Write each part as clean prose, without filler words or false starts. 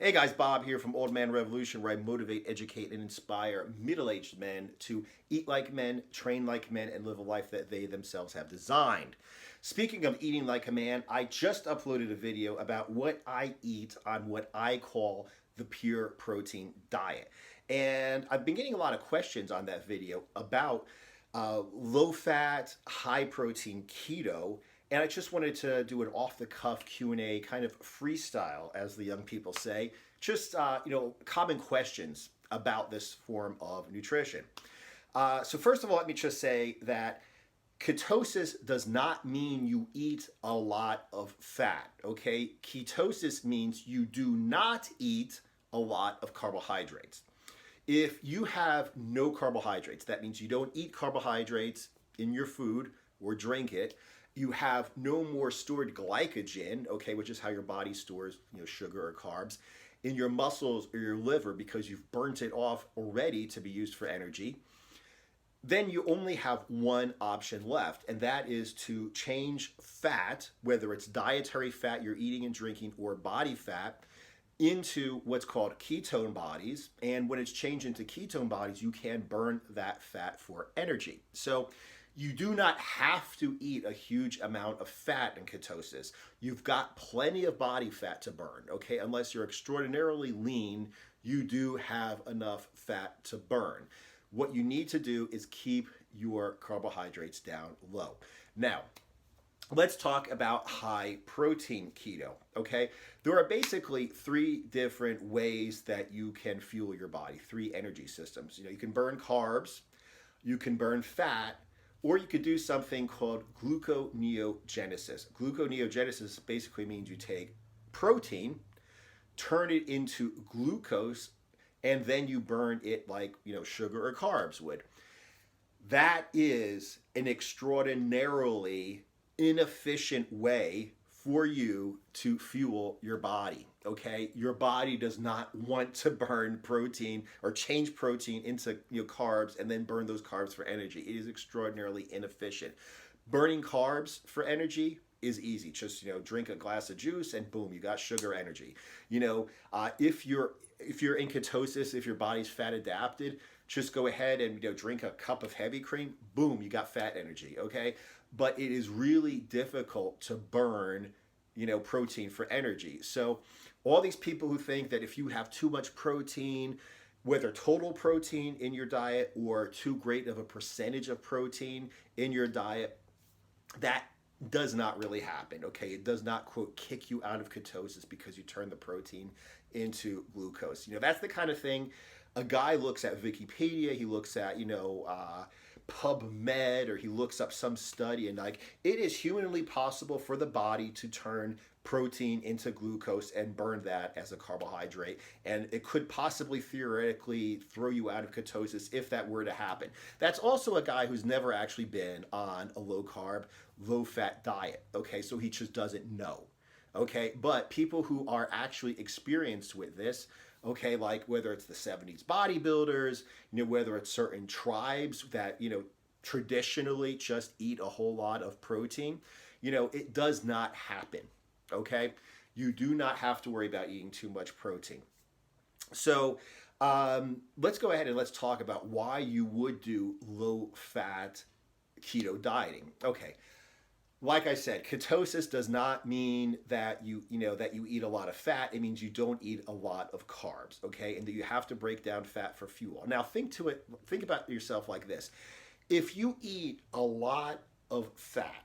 Hey guys, Bob here from Old Man Revolution, where I motivate, educate, and inspire middle-aged men to eat like men, train like men, and live a life that they themselves have designed. Speaking of eating like a man, I just uploaded a video about what I eat on what I call the pure protein diet. And I've been getting a lot of questions on that video about low-fat, high-protein keto, and I just wanted to do an off-the-cuff Q&A, kind of freestyle, as the young people say. Just common questions about this form of nutrition. So first of all, let me just say that ketosis does not mean you eat a lot of fat. Okay, ketosis means you do not eat a lot of carbohydrates. If you have no carbohydrates, that means you don't eat carbohydrates in your food or drink it. You have no more stored glycogen, okay, which is how your body stores, sugar or carbs, in your muscles or your liver because you've burnt it off already to be used for energy. Then you only have one option left, and that is to change fat, whether it's dietary fat you're eating and drinking or body fat, into what's called ketone bodies. And when it's changed into ketone bodies, you can burn that fat for energy. So you do not have to eat a huge amount of fat in ketosis. You've got plenty of body fat to burn, okay? Unless you're extraordinarily lean, you do have enough fat to burn. What you need to do is keep your carbohydrates down low. Now, let's talk about high protein keto, okay? There are basically three different ways that you can fuel your body, three energy systems. You can burn carbs, you can burn fat, or you could do something called gluconeogenesis. Gluconeogenesis basically means you take protein, turn it into glucose, and then you burn it like, sugar or carbs would. That is an extraordinarily inefficient way for you to fuel your body, okay? Your body does not want to burn protein or change protein into carbs and then burn those carbs for energy. It is extraordinarily inefficient. Burning carbs for energy is easy. Just drink a glass of juice and boom, you got sugar energy. If you're in ketosis, if your body's fat adapted, just go ahead and drink a cup of heavy cream, boom, you got fat energy, okay? But it is really difficult to burn, protein for energy. So all these people who think that if you have too much protein, whether total protein in your diet or too great of a percentage of protein in your diet, that does not really happen, okay? It does not, quote, kick you out of ketosis because you turn the protein into glucose. That's the kind of thing a guy looks at Wikipedia, he looks at, PubMed, or he looks up some study, and it is humanly possible for the body to turn protein into glucose and burn that as a carbohydrate, and it could possibly theoretically throw you out of ketosis if that were to happen. That's also a guy who's never actually been on a low carb, low fat diet, okay? So he just doesn't know, okay? But people who are actually experienced with this, okay, like whether it's the 70s bodybuilders, whether it's certain tribes that, traditionally just eat a whole lot of protein, it does not happen, okay? You do not have to worry about eating too much protein. So let's go ahead and let's talk about why you would do low-fat keto dieting. Okay. Like I said, ketosis does not mean that you eat a lot of fat. It means you don't eat a lot of carbs, okay? And that you have to break down fat for fuel. Now think about yourself like this. If you eat a lot of fat,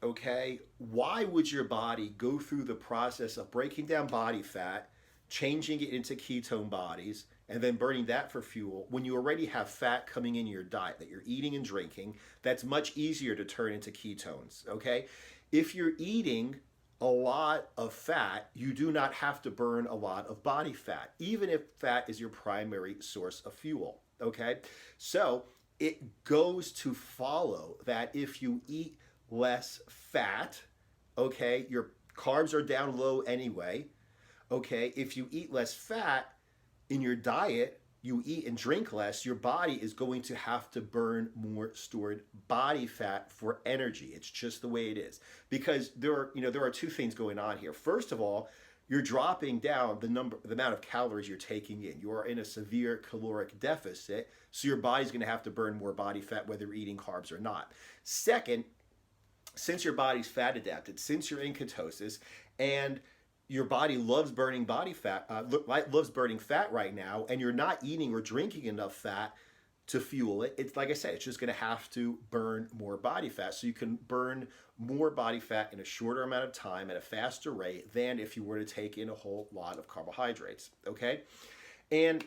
okay, why would your body go through the process of breaking down body fat, changing it into ketone bodies, and then burning that for fuel when you already have fat coming in your diet that you're eating and drinking? That's much easier to turn into ketones, okay? If you're eating a lot of fat, you do not have to burn a lot of body fat, even if fat is your primary source of fuel, okay? So it goes to follow that if you eat less fat, okay, your carbs are down low anyway, okay? If you eat less fat in your diet, you eat and drink less, your body is going to have to burn more stored body fat for energy. It's just the way it is. Because there are two things going on here. First of all, you're dropping down the amount of calories you're taking in. You are in a severe caloric deficit, so your body's going to have to burn more body fat whether you're eating carbs or not. Second, since your body's fat adapted, since you're in ketosis, and your body loves burning body fat, loves burning fat right now, and you're not eating or drinking enough fat to fuel it, it's like I said, it's just going to have to burn more body fat. So you can burn more body fat in a shorter amount of time at a faster rate than if you were to take in a whole lot of carbohydrates. Okay, and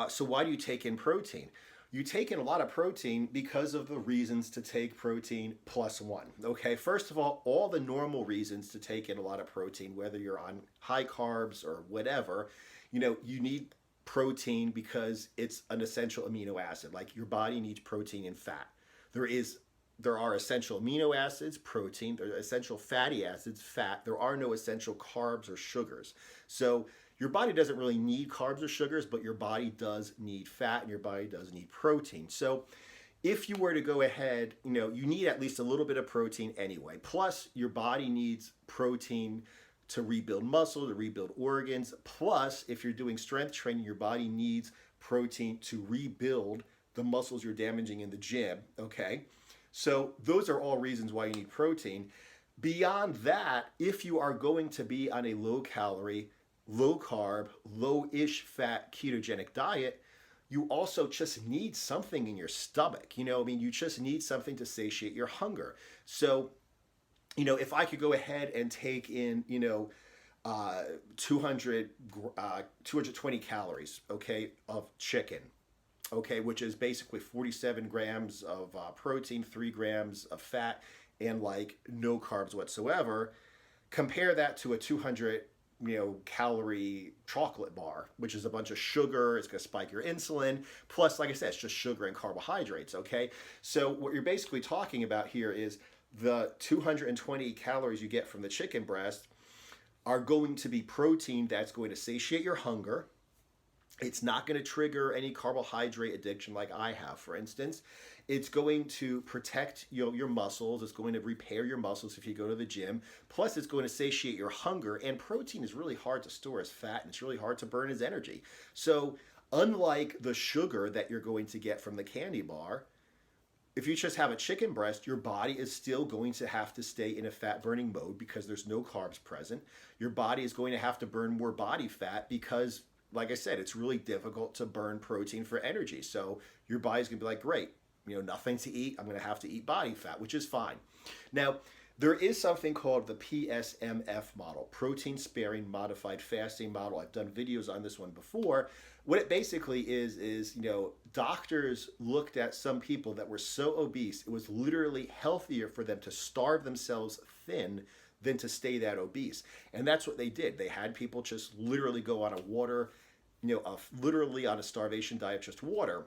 so why do you take in protein? You take in a lot of protein because of the reasons to take protein plus one. Okay, first of all the normal reasons to take in a lot of protein, whether you're on high carbs or whatever, you need protein because it's an essential amino acid. Like your body needs protein and fat. There are essential amino acids, protein. There are essential fatty acids, fat. There are no essential carbs or sugars. So your body doesn't really need carbs or sugars, but your body does need fat and your body does need protein. So if you were to go ahead, you need at least a little bit of protein anyway. Plus, your body needs protein to rebuild muscle, to rebuild organs. Plus, if you're doing strength training, your body needs protein to rebuild the muscles you're damaging in the gym, okay? So those are all reasons why you need protein. Beyond that, if you are going to be on a low calorie, low carb, low-ish fat ketogenic diet, you also just need something in your stomach. You just need something to satiate your hunger. So, if I could go ahead and take in, 220 calories, okay, of chicken, okay, which is basically 47 grams of protein, 3 grams of fat, and like no carbs whatsoever. Compare that to a 200 calorie chocolate bar, which is a bunch of sugar. It's going to spike your insulin. Plus, like I said, it's just sugar and carbohydrates, okay? So what you're basically talking about here is the 220 calories you get from the chicken breast are going to be protein that's going to satiate your hunger. It's not going to trigger any carbohydrate addiction like I have, for instance. It's going to protect your muscles. It's going to repair your muscles if you go to the gym. Plus, it's going to satiate your hunger. And protein is really hard to store as fat, and it's really hard to burn as energy. So unlike the sugar that you're going to get from the candy bar, if you just have a chicken breast, your body is still going to have to stay in a fat burning mode because there's no carbs present. Your body is going to have to burn more body fat because, like I said, it's really difficult to burn protein for energy. So your body's going to be like, great, nothing to eat. I'm going to have to eat body fat, which is fine. Now, there is something called the PSMF model, protein sparing modified fasting model. I've done videos on this one before. What it basically is, doctors looked at some people that were so obese, it was literally healthier for them to starve themselves thin than to stay that obese. And that's what they did. They had people just literally go on a water, literally on a starvation diet, just water.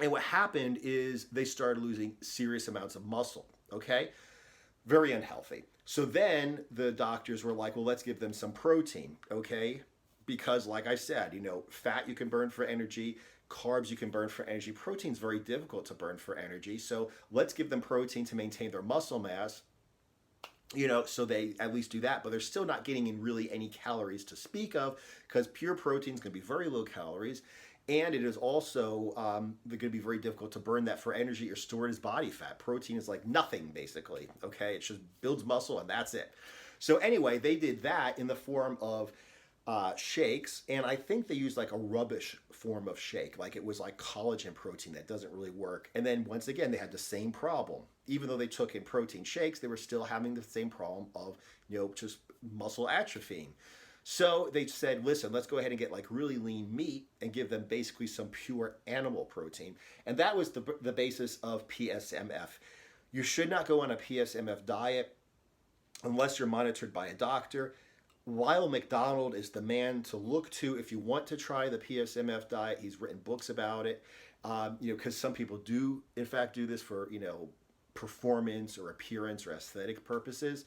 And what happened is they started losing serious amounts of muscle, okay? Very unhealthy. So then the doctors were like, well, let's give them some protein, okay? Because like I said, fat you can burn for energy, carbs you can burn for energy. Protein's very difficult to burn for energy. So let's give them protein to maintain their muscle mass, so they at least do that, but they're still not getting in really any calories to speak of because pure protein is going to be very low calories. And it is also going to be very difficult to burn that for energy or store it as body fat. Protein is like nothing, basically, okay? It just builds muscle and that's it. So anyway, they did that in the form of shakes, and I think they used like a rubbish form of shake. Like it was like collagen protein that doesn't really work. And then once again, they had the same problem. Even though they took in protein shakes, they were still having the same problem of, just muscle atrophying. So they said, listen, let's go ahead and get like really lean meat and give them basically some pure animal protein. And that was the basis of PSMF. You should not go on a PSMF diet unless you're monitored by a doctor. Lyle McDonald is the man to look to if you want to try the PSMF diet. He's written books about it, because some people do, in fact, do this for, performance or appearance or aesthetic purposes.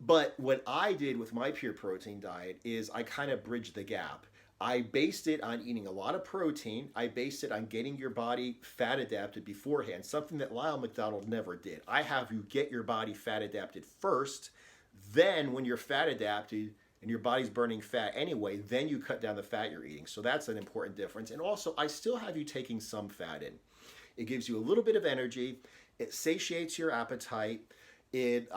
But what I did with my pure protein diet is I kind of bridged the gap. I based it on eating a lot of protein. I based it on getting your body fat adapted beforehand, something that Lyle McDonald never did. I have you get your body fat adapted first, Then when you're fat adapted and your body's burning fat anyway, then you cut down the fat you're eating. So that's an important difference. And also, I still have you taking some fat in. It gives you a little bit of energy. It satiates your appetite. It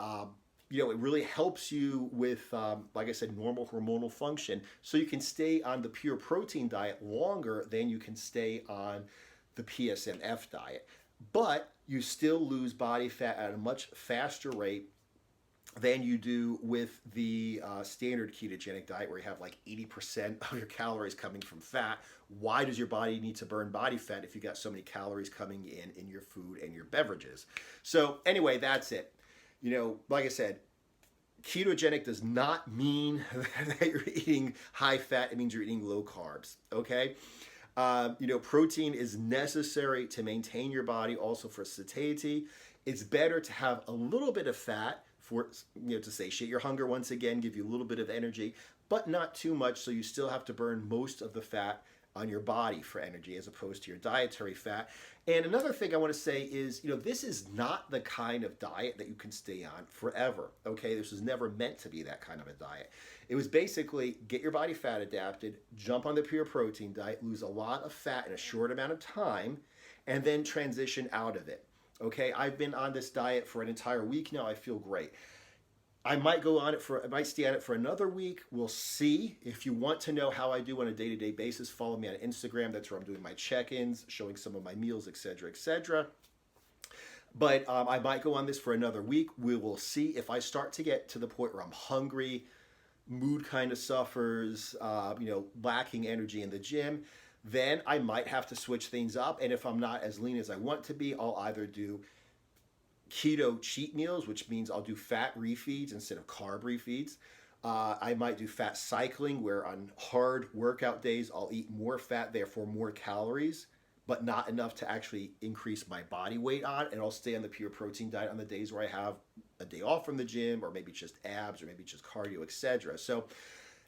it really helps you with, like I said, normal hormonal function. So you can stay on the pure protein diet longer than you can stay on the PSMF diet. But you still lose body fat at a much faster rate than you do with the standard ketogenic diet, where you have like 80% of your calories coming from fat. Why does your body need to burn body fat if you got so many calories coming in your food and your beverages? So anyway, that's it. Like I said, ketogenic does not mean that you're eating high fat. It means you're eating low carbs, okay? Protein is necessary to maintain your body, also for satiety. It's better to have a little bit of fat for, to satiate your hunger once again, give you a little bit of energy, but not too much, so you still have to burn most of the fat on your body for energy as opposed to your dietary fat. And another thing I want to say is, this is not the kind of diet that you can stay on forever, okay? This was never meant to be that kind of a diet. It was basically get your body fat adapted, jump on the pure protein diet, lose a lot of fat in a short amount of time, and then transition out of it, okay? I've been on this diet for an entire week now. I feel great. I might stay on it for another week. We'll see. If you want to know how I do on a day-to-day basis, follow me on Instagram. That's where I'm doing my check-ins, showing some of my meals, etc., etc. But I might go on this for another week. We will see. If I start to get to the point where I'm hungry, mood kind of suffers, lacking energy in the gym, then I might have to switch things up. And if I'm not as lean as I want to be, I'll either do keto cheat meals, which means I'll do fat refeeds instead of carb refeeds. I might do fat cycling, where on hard workout days I'll eat more fat, therefore more calories, but not enough to actually increase my body weight on, and I'll stay on the pure protein diet on the days where I have a day off from the gym, or maybe just abs, or maybe just cardio, etc. So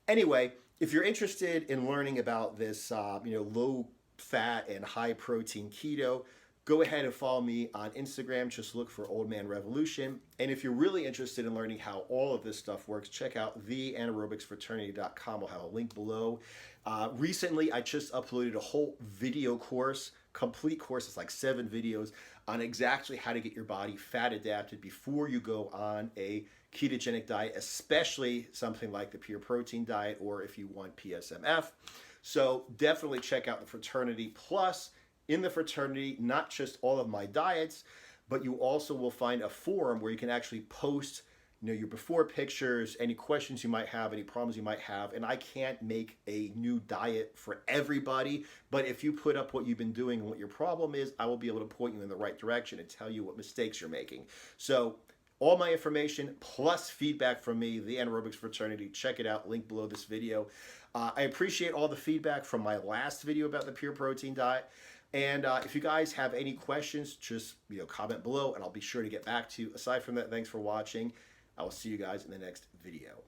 anyway, if you're interested in learning about this low fat and high protein keto, go ahead and follow me on Instagram. Just look for Old Man Revolution. And if you're really interested in learning how all of this stuff works, check out theanaerobicsfraternity.com. I'll have a link below. Recently, I just uploaded a whole video course, complete course. It's like 7 videos on exactly how to get your body fat adapted before you go on a ketogenic diet, especially something like the pure protein diet, or if you want PSMF. So definitely check out the fraternity. Plus, in the fraternity, not just all of my diets, but you also will find a forum where you can actually post your before pictures, any questions you might have, any problems you might have. And I can't make a new diet for everybody, but if you put up what you've been doing and what your problem is, I will be able to point you in the right direction and tell you what mistakes you're making. So all my information plus feedback from me, the Anaerobics Fraternity, check it out, link below this video. I appreciate all the feedback from my last video about the pure protein diet. And if you guys have any questions, just comment below and I'll be sure to get back to you. Aside from that, thanks for watching. I will see you guys in the next video.